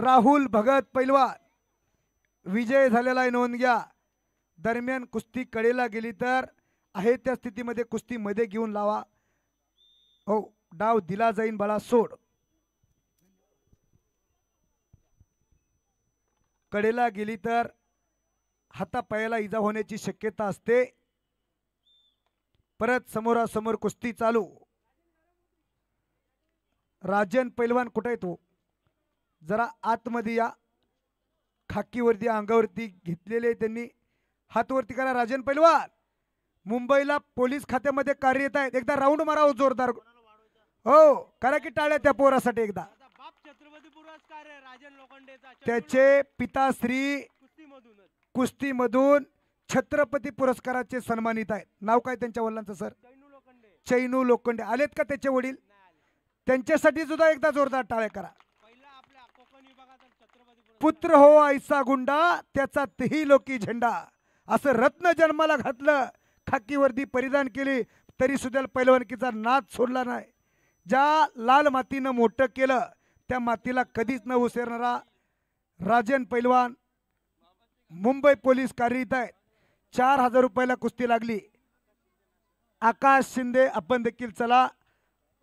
राहुल भगत पैलवान विजय झालेला आहे, नोंद घ्या। दरम्यान कुस्ती कडेला गेली तर आहे त्या स्थितीमध्ये कुस्ती मध्ये घेऊन लावा। हो, डाव दिला जाईन बाळा, सोड। कडेला गेली तर हातापायाला इजा होण्याची शक्यता असते। परत समोरासमोर कुस्ती चालू। राजन पैलवान कुठे तो? जरा आतमध्ये या। खाकी वर्दी अंगावरती घेतलेले त्यांनी, हात वरती करा। राजन पैलवान मुंबईला पोलीस खात्यामध्ये कार्यरत आहेत। एकदा राऊंड माराव जोरदार। हो, करा की टाळ्या त्या पोरासाठी एकदा। त्याचे पिताश्री कुस्तीमधून छत्रपती पुरस्काराचे सन्मानित आहेत। नाव काय त्यांच्या वडिलांचं सर? चैनू लोखंडे। आलेत का त्याचे वडील? त्यांच्यासाठी सुद्धा एकदा जोरदार टाळ्या करा। पुत्र हो ऐसा गुंडा त्याचा तेही लोकी झेंडा, असं रत्न जन्माला घातलं, खाकी वर्दी परिधान केली तरी सुद्धा पैलवानकीचा नाद सोडला नाही। ज्या लाल मातीनं मोठं केलं त्या मातीला कधीच न उसरणारा राजन पैलवान मुंबई पोलीस कार्यरत आहेत। 4000 रुपयाला कुस्ती लागली। आकाश शिंदे आपण देखील चला।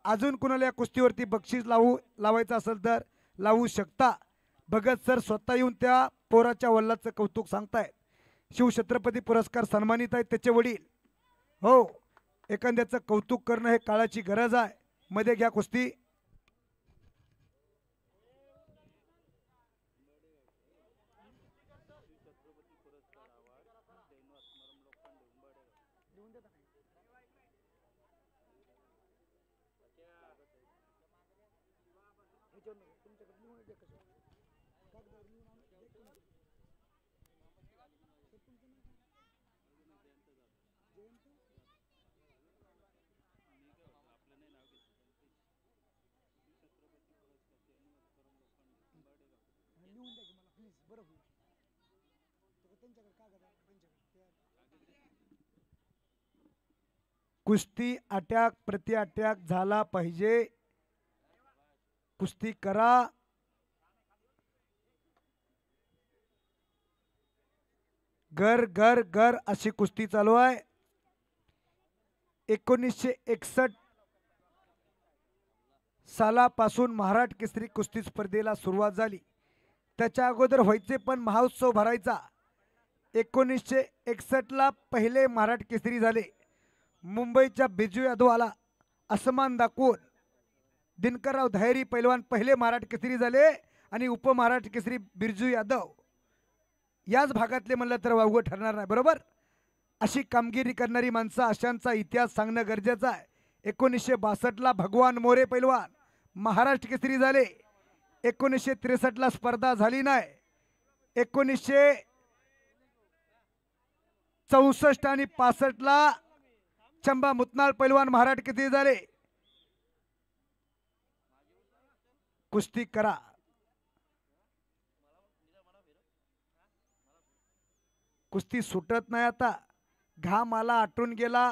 अजून कुणाला या कुस्तीवरती बक्षीस लावायचं असेल तर लावू शकता। भगत सर स्वतः येऊन त्या पोराच्या वडिलांचं कौतुक सांगतायत। शिवछत्रपती पुरस्कार सन्मानित आहेत त्याचे वडील। हो, एखाद्याचं कौतुक करणं हे काळाची गरज आहे। मध्ये घ्या कुस्ती। कुस्ती अटॅक प्रति अटॅक झाला पाहिजे। कुस्ती करा। घर घर घर अशी कुस्ती चालू आहे। 1961 सालापासून महाराष्ट्र केसरी कुस्ती स्पर्धेला सुरुवात झाली। त्याच्या अगोदर व्हायचे पण महोत्सव भरायचा। 1961 ला पहिले महाराष्ट्र केसरी झाले। मुंबईच्या बिजू यादव आला असमान दाखवून। दिनकरराव धायरी पैलवान पहिले महाराष्ट्र केसरी झाले आणि उपमहाराष्ट्र केसरी बिरजू यादव। याच भागातले म्हणलं तर वावगं ठरणार नाही, बरोबर? अशी कामगिरी करणारी माणसं, अशांचा इतिहास सांगणं गरजेचं आहे। 1962 ला भगवान मोरे पैलवान महाराष्ट्र केसरी झाले। 1963 ला स्पर्धा झाली नाही। 1964 आणि 65 ला चंबा मुतनाळ पैलवान महाराष्ट्र केसरी झाले। कुस्ती करा। कुस्ती सुटत नाही आता, घाम आला, आटून गेला,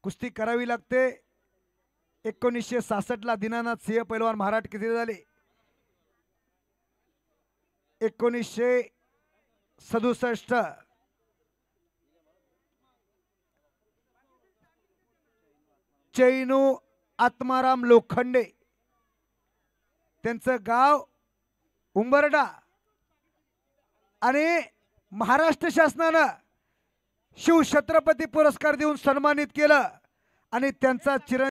कुस्ती करावी लागते। 1966 ला दीनानाथ सिंह पैलवान महाराष्ट्र केसरी झाले। 1967 चैनू आत्माराम लोखंडे, त्यांचं गाव उंबरडा, आणि महाराष्ट्र शासनानं शिवछत्रपती पुरस्कार देऊन सन्मानित केलं आणि त्यांचा चिरंजीव